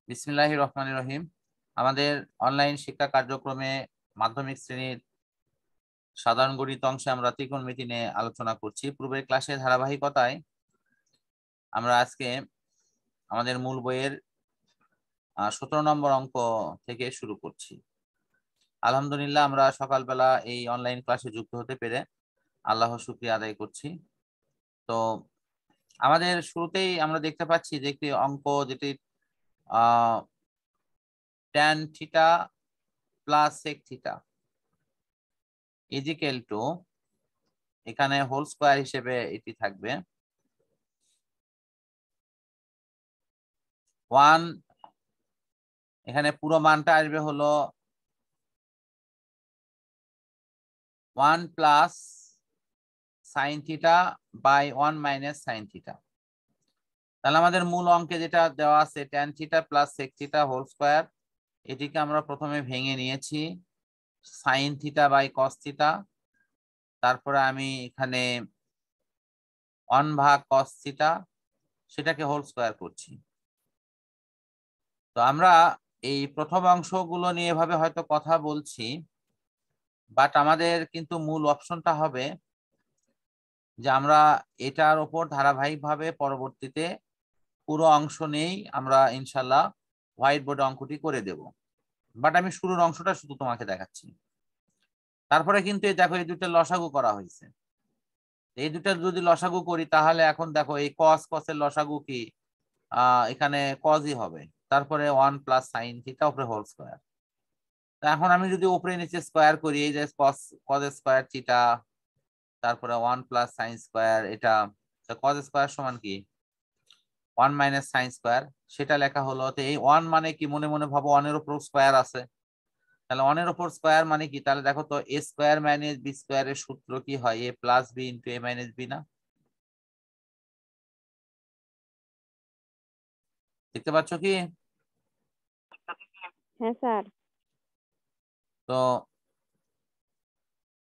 বিসমিল্লাহির রহমানির রহিম। আমাদের অনলাইন শিক্ষা কার্যক্রমে মাধ্যমিক শ্রেণীর সাধারণ গণিত অংশে আমরা ত্রিকোণমিতি নিয়ে আলোচনা করছি। পূর্বের ক্লাসের ধারাবাহিকতায় আমরা আজকে আমাদের মূল বইয়ের 17 নম্বর অঙ্ক থেকে শুরু করছি। আলহামদুলিল্লাহ, আমরা সকালবেলা এই অনলাইন ক্লাসে যুক্ত হতে পেরে আল্লাহর শুকরিয়া আদায় করছি। তো আমাদের শুরুতেই আমরা দেখতে পাচ্ছি যে একটি অঙ্ক, যেটি tan theta plus sec theta is equal to, এখানে হোল স্কয়ার হিসেবে এটি থাকবে 1, এখানে পুরো মানটা আসবে হলো 1 plus sine theta by 1 minus sine theta. তাহলে আমাদের মূল অঙ্কে যেটা দেওয়া আছে tan theta plus sec theta whole square, এটিকে আমরা প্রথমে ভেঙে নিয়েছি sine theta by cos theta, তারপরে আমি এখানে 1 ভাগ কস থিটা সেটাকে হোল স্কয়ার করছি। তো আমরা এই প্রথম অংশগুলো নিয়ে এভাবে হয়তো কথা বলছি, বাট আমাদের কিন্তু মূল অপশনটা হবে যে আমরা এটার উপর ধারাবাহিকভাবে পরবর্তীতে পুরো অংশ নেই আমরা ইনশাল্লাহ হোয়াইট বোর্ডে অঙ্কটি করে দেব। বাট আমি শুরুর অংশটা শুধু তোমাকে দেখাচ্ছি। তারপরে কিন্তু এই দেখো, এই দুটো লসাগু করা হয়েছে। এই দুটো যদি লসাগু করি তাহলে এখন দেখো এই কস কসের লসাগু কি এখানে কসই হবে, তারপরে 1 প্লাস সাইন থিটা উপরে হোল স্কয়ার। এখন আমি যদি উপরে নিচে স্কয়ার করি, এই যে কস স্কয়ার থিটা, তারপরে 1 প্লাস সাইন স্কয়ার, এটা কস স্কয়ার সমান কি 1 মাইনাস সাইন স্কয়ার, সেটা লেখা হলো। তো এই 1 মানে কি, মনে মনে ভাবো 1 এর উপর স্কয়ার আছে, তাহলে 1 এর উপর স্কয়ার মানে কি, তাহলে দেখো তো a স্কয়ার মাইনাস b স্কয়ারের সূত্র কি হয়, a plus b into a minus b না? দেখতে পাচ্ছ কি? হ্যাঁ স্যার। তো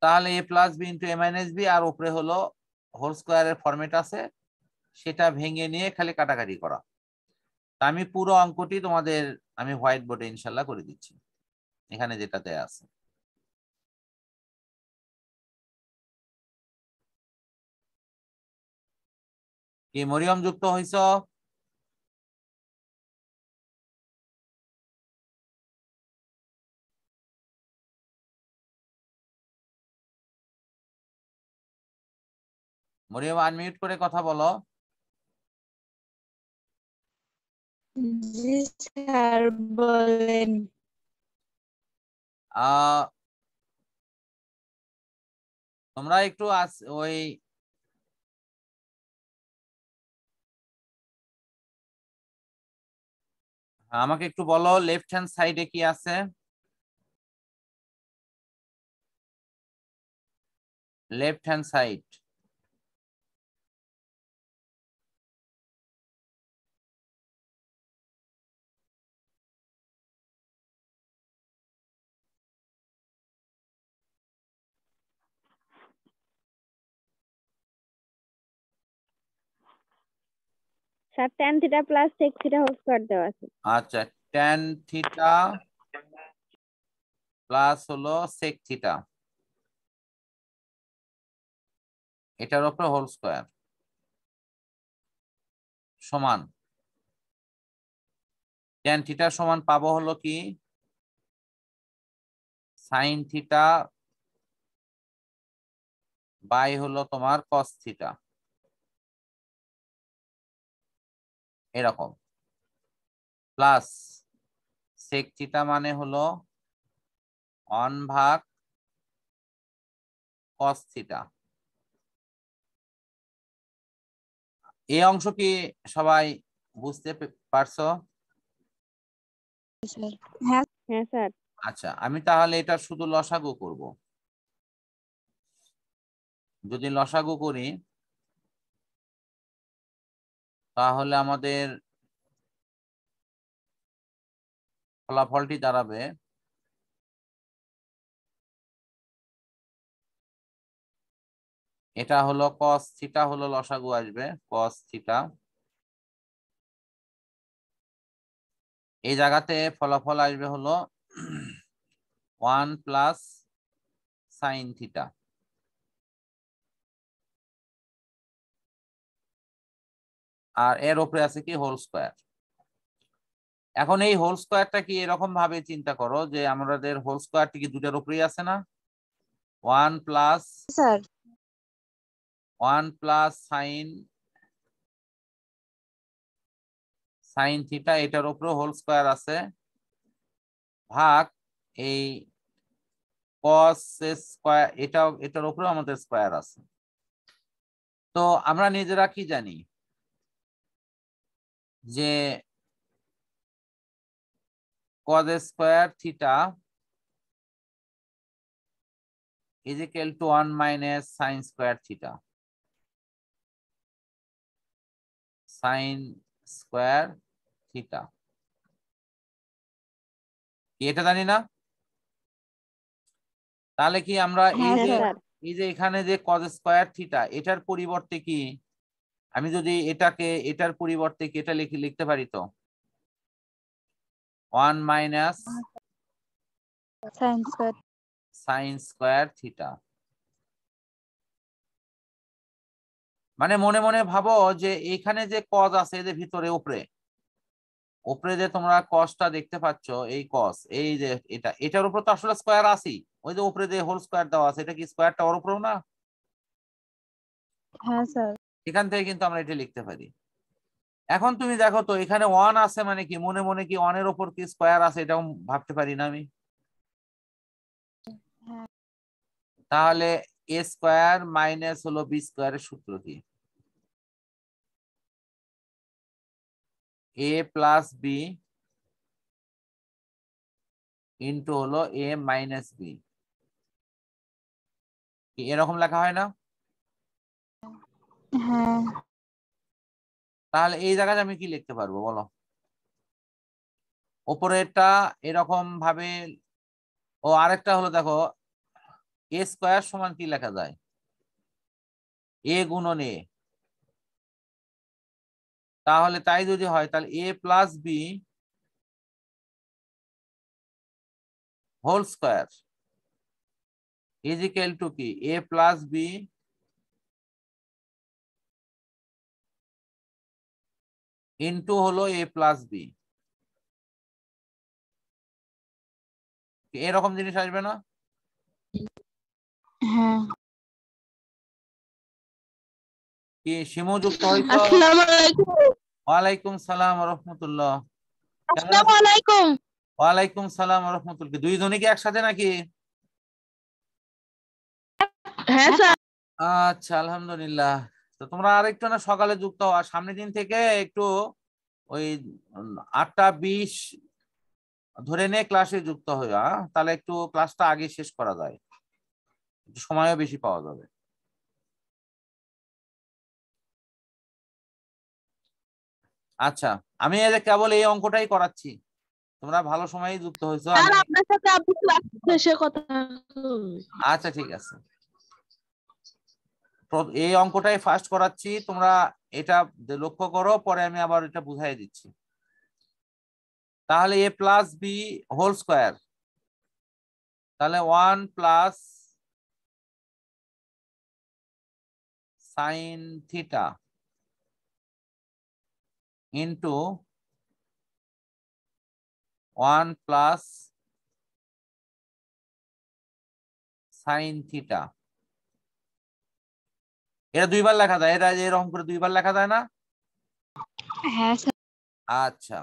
তাহলে a plus b into a minus b, আর উপরে হলো হোল স্কয়ারের ফরম্যাট আছে, সেটা ভেঙে নিয়ে খালি কাটাকাটি করা। তা আমি পুরো অঙ্কটি তোমাদের আমি হোয়াইট বোর্ডে ইনশাল্লাহ করে দিচ্ছি, এখানে যেটা দেয়া আছে। কি মরিয়ম যুক্ত হইছ? মরিয়ম আনমিউট করে কথা বলো। জি স্যার, বলেন। তোমরা একটু ওই আমাকে একটু বলো লেফট হ্যান্ড সাইডে কি আছে। Left hand side, sir tan theta plus sec theta whole square দেওয়া আছে। আচ্ছা, tan থিটা প্লাস হলো sec থিটা, এটার উপরে হোল স্কয়ার সমান tan থিটা সমান পাবো হলো কি সাইন থিটা বাই হলো তোমার কস থিটা, এরকম, প্লাস sec থিটা মানে হলো 1 ভাগ কস থিটা। এই অংশ কি সবাই বুঝতে পারছো? হ্যাঁ হ্যাঁ স্যার। আচ্ছা, আমি তাহলে এটা শুধু লসাগু করব। যদি লসাগু করি তাহলে আমাদের ফলাফলটি দাঁড়াবে এটা হলো কস থিটা, হলো লসাগু আসবে কস থিটা, এই জায়গাতে ফলাফল আসবে হলো 1 প্লাস সাইন থিটা। আর এর উপরে আছে কি হোল স্কয়ার। এখন এই হোল স্কয়ারটা কি এরকম ভাবে চিন্তা করো যে আমাদের হোল স্কয়ারটি কি দুটার উপরেই আছে না? 1 plus sir 1 plus sine theta, এটার উপরে হোল স্কয়ার আছে, ভাগ এই কস স্কয়ার, এটার উপরে আমাদের স্কয়ার আছে। তো আমরা নিজেরা কি জানি যে cos square theta is equal to 1 minus sin square theta, sin square theta, এটা জানি না? তাহলে কি আমরা হ্যাঁ স্যার এই যে এখানে যে cos স্কয়ার থিটা, এটার পরিবর্তে কি আমি যদি এটার পরিবর্তে কি এটা লিখতে পারি তো 1 মাইনাস সাইন স্কয়ার থিটা। মানে মনে মনে ভাবো যে এখানে যে কজ আছে যে ভিতরে উপরে যে তোমরা কসটা দেখতে পাচ্ছ, এই কস, এই যে এটার উপর তো আসলে স্কয়ার আছে, ওই যে উপরে যে হোল স্কয়ার দেওয়া আছে, এটা কি স্কয়ারটা ওর উপরেও না? হ্যাঁ স্যার এখান থেকে কিন্তু আমরা এটা লিখতে পারি। এখন তুমি দেখো তো এখানে 1 আছে মানে কি মনে মনে কি 1 এর উপর কি স্কয়ার আছে এটাও ভাবতে পারি না আমি? তাহলে এ স্কয়ার মাইনাস হলো বি স্কয়ারের সূত্র কি? এ প্লাস বি ইন্টু হলো এ মাইনাস বি, এরকম লেখা হয় না? হ্যাঁ তাহলে এই জায়গায় আমি কি লিখতে পারবো বলো? উপরেরটা এরকম ভাবে, ও আরেকটা হলো দেখো এ স্কয়ার সমান কি লেখা যায়? এ গুণন এ। তাহলে তাই যদি হয় তাহলে A plus B whole square is equal to কি এ প্লাস বি ইন্টু হলো এ প্লাস বি, এরকম জিনিস আসবে না? হ্যাঁ কি শিমু যুক্ত হইতো? আসসালামু আলাইকুম ওয়ালাইকুম সালাম ওয়া রাহমাতুল্লাহ। কেমন আসসালামু আছো? আলাইকুম ওয়ালাইকুম সালাম ওয়া রাহমাতুল্লাহ। দুইজনই কি একসাথে নাকি? হ্যাঁ স্যার আচ্ছা আলহামদুলিল্লাহ। তো তোমরা আরেকটু না সকালে যুক্ত হও, আর সামনের দিন থেকে একটু ওই 8:20 ধরে নিয়ে ক্লাসে যুক্ত হই, তাহলে একটু ক্লাসটা আগে শেষ করা যায়, একটু সময়ও বেশি পাওয়া যাবে। আচ্ছা, আমি এই যে কেবল এই অঙ্কটাই করাচ্ছি, তোমরা ভালো সময়ে যুক্ত হয়েছো। স্যার আমি আপনার সাথে আপনি ক্লাস শেষে কথা বলবো। আচ্ছা ঠিক আছে, এই অঙ্কটাই ফার্স্ট করাচ্ছি, তোমরা এটা লক্ষ্য করো, পরে আমি আবার এটা বুঝাই দিচ্ছি। তাহলে A plus B whole square, তাহলে 1 plus sine theta into 1 plus sine theta, এটা দুইবার লেখা যায়, এটা এরকম করে দুইবার লেখা যায় না? হ্যাঁ স্যার আচ্ছা,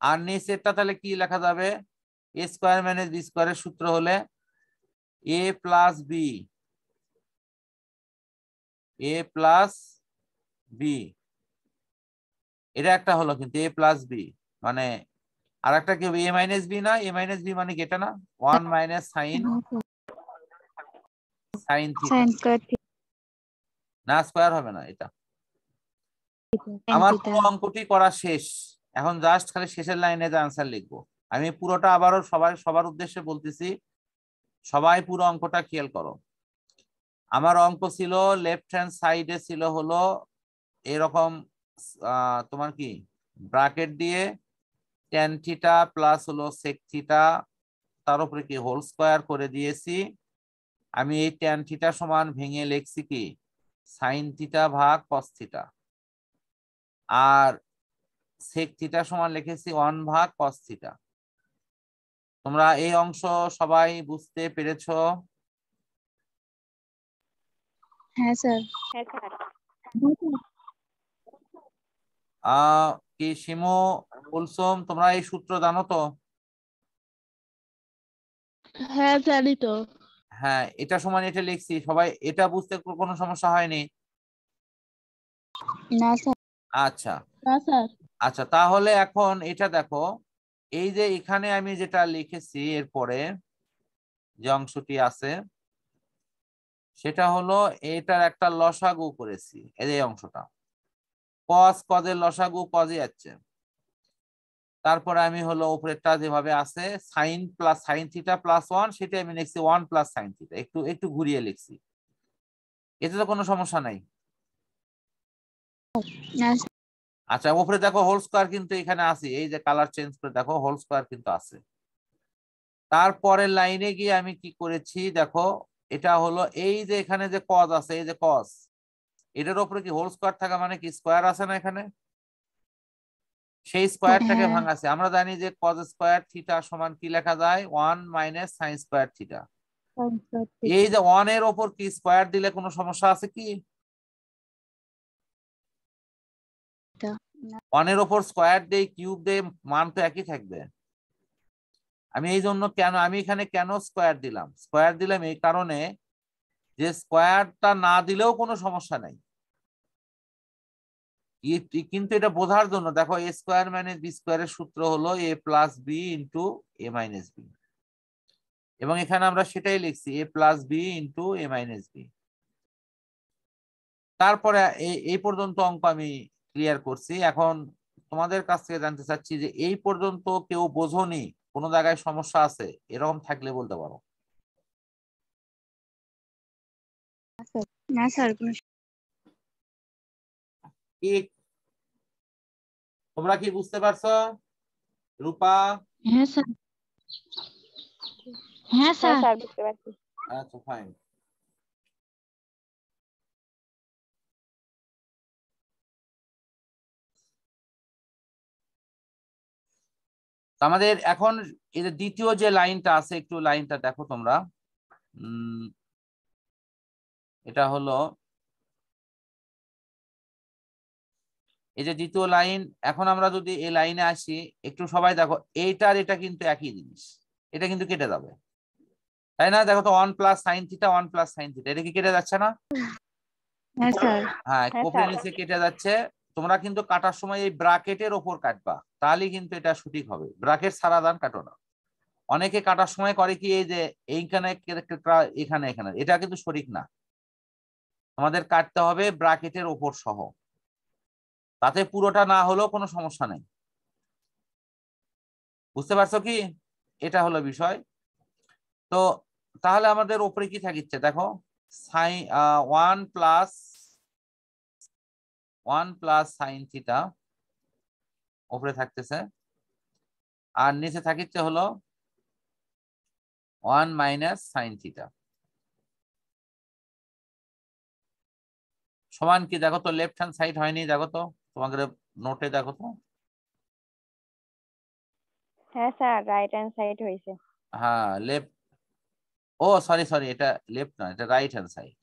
আর নিচেরটা তাহলে কি লেখা যাবে? এ স্কয়ার মাইনাস বি স্কয়ারের সূত্র হলে এ প্লাস বি, এ প্লাস বি, এটা একটা হলো কিন্তু এ প্লাস বি মানে, আর একটা কি এ মাইনাস বি না? এ মাইনাস বি মানে কি এটা না? 1 minus sine theta, sine square না স্কয়ার হবে না এটা। থিটা আমার পুরো অঙ্কটি করা শেষ, এখন জাস্ট খালি শেষের লাইনে যে আনসার লিখবো। আমি পুরোটা আবারও সবার উদ্দেশ্যে বলতেছি, সবাই পুরো অঙ্কটা খেয়াল করো। আমার অঙ্ক ছিল লেফট হ্যান্ড সাইডে ছিল হলো এরকম, তোমার কি ব্র্যাকেট দিয়ে ট্যান থিটা প্লাস হলো সেক থিটা, তার উপরে কি হোল স্কয়ার করে দিয়েছি। আমি এই ট্যান থিটা সমান ভেঙে লিখছি কি সাইন থিটা ভাগ কস থিটা, আর সেক থিটা সমান লিখেছি 1 ভাগ কস থিটা। তোমরা এই অংশ সবাই বুঝতে পেরেছো? হ্যাঁ স্যার। কি শিমু, কুলসুম, তোমরা এই সূত্র জানো তো? হ্যাঁ জানি তো। হ্যাঁ, এটা সমান এটা লিখছি, সবাই এটা বুঝতে কোনো সমস্যা হয়নি? না স্যার। আচ্ছা না স্যার। আচ্ছা, তাহলে এখন এটা দেখো, এই যে এখানে আমি যেটা লিখেছি এরপরে যে অংশটি আছে সেটা হলো এটার একটা লসাগু করেছি, এই অংশটা কস কজের লসাগু কজে যাচ্ছে। তারপরে আমি হলো উপরেরটা যেভাবে আছে sine plus sine theta plus 1, সেটা আমি লিখছি 1 প্লাস সাইন থিটা, একটু একটু ঘুরিয়ে লিখছি। এতে তো কোনো সমস্যা নাই। না আচ্ছা, উপরে দেখো হোল স্কয়ার কিন্তু এখানে আছে, এই যে কালার চেঞ্জ করে দেখো হোল স্কয়ার কিন্তু আছে। তারপরের লাইনে গিয়ে আমি কি করেছি দেখো, এটা হলো এই যে এখানে যে কজ আছে, এই যে কজ, এটার উপরে কি হোল স্কয়ার থাকা মানে কি স্কয়ার আছে না এখানে, সেই স্কয়ারটাকে হ্যাঁ। ভাঙাছে। আমরা জানি যে কজ স্কয়ার থিটা সমান কি লেখা যায় 1 মাইনাস সাইন স্কয়ার থিটা। এই যে 1 এর ওপর কি স্কয়ার দিলে কোনো সমস্যা আছে কি? 1 এর ওপর স্কয়ার দিয়ে কিউব দিয়ে মান তো একই থাকবে। আমি এই জন্য আমি এখানে কেন স্কয়ার দিলাম, স্কয়ার দিলাম এই কারণে যে স্কয়ারটা না দিলেও কোনো সমস্যা নাই, কিন্তু এটা বোঝার জন্য দেখো এ স্কয়ার মাইনাস বি স্কয়ারের সূত্র হলো এ প্লাস বি ইন্টু এ মাইনাস বি, এবং এখানে আমরা সেটাই লিখছি এ প্লাস বি ইন্টু এ মাইনাস বি। তারপরে এই পর্যন্ত অঙ্ক আমি ক্লিয়ার করছি। এখন তোমাদের কাছ থেকে জানতে চাচ্ছি যে এই পর্যন্ত কেউ বোঝোনি, কোনো জায়গায় সমস্যা আছে, এরকম থাকলে বলতে পারো। না স্যার। কি তোমরা কি বুঝতে পারছো রূপা? হ্যাঁ স্যার। হ্যাঁ স্যার বুঝতে পারছি। আচ্ছা ফাইন। আমাদের এখন এই যে দ্বিতীয় যে লাইনটা আছে, একটু লাইনটা দেখো তোমরা। এটা হলো এই যে দ্বিতীয় লাইন। এখন আমরা যদি এই লাইনে আসি, একটু সবাই দেখো এইটার এটা কিন্তু একই জিনিস, এটা কিন্তু কেটে যাবে, তাই না? দেখো তো 1 plus sine theta 1 plus sine theta, এটা কি কেটে যাচ্ছে না? হ্যাঁ স্যার। হ্যাঁ, হ্যাঁ কোপের স্যার। নিচে কেটে যাচ্ছে। তোমরা কিন্তু কাটার সময় এই ব্রাকেটের ওপর কাটবা, তাহলেই কিন্তু এটা সঠিক হবে, ব্রাকেট ছাড়া দান কাটো না। অনেকে কাটার সময় করে কি এই যে এইখানে এখানে এখানে, এটা কিন্তু সঠিক না। আমাদের কাটতে হবে ব্রাকেটের ওপর সহ, তাতে পুরোটা না হলেও কোনো সমস্যা নেই। বুঝতে পারছো কি? এটা হলো বিষয়। তো তাহলে আমাদের উপরে কি থাকিচ্ছে দেখো, সাইন 1 প্লাস সাইন থিটা উপরে থাকতেছে, আর নিচে থাকিচ্ছে হলো 1 মাইনাস সাইন থিটা সমান কি দেখো তো, লেফট হ্যান্ড সাইড হয়নি দেখো তো তোমাদের নোটে, দেখো তো। হ্যাঁ স্যার, রাইট হ্যান্ড সাইড হয়েছে। হ্যাঁ লেফট, ও সরি সরি, এটা লেফট না, এটা রাইট হ্যান্ড সাইড।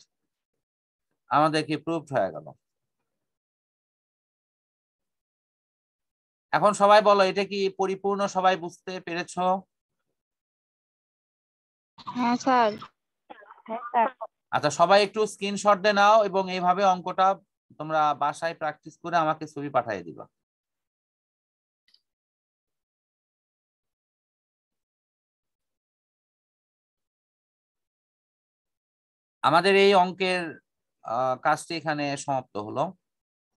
আমাদের কি প্রুভড হয়ে গেল। এখন সবাই বলো এটা কি পরিপূর্ণ, সবাই বুঝতে পেরেছো? হ্যাঁ স্যার। হ্যাঁ স্যার। আচ্ছা, সবাই একটু স্ক্রিনশট দিয়ে নাও এবং এইভাবে অঙ্কটা তোমরা বাসায় প্র্যাকটিস করে আমাকে ছবি পাঠিয়ে দিবা। আমাদের এই অঙ্কের কাজটি এখানে সমাপ্ত হলো।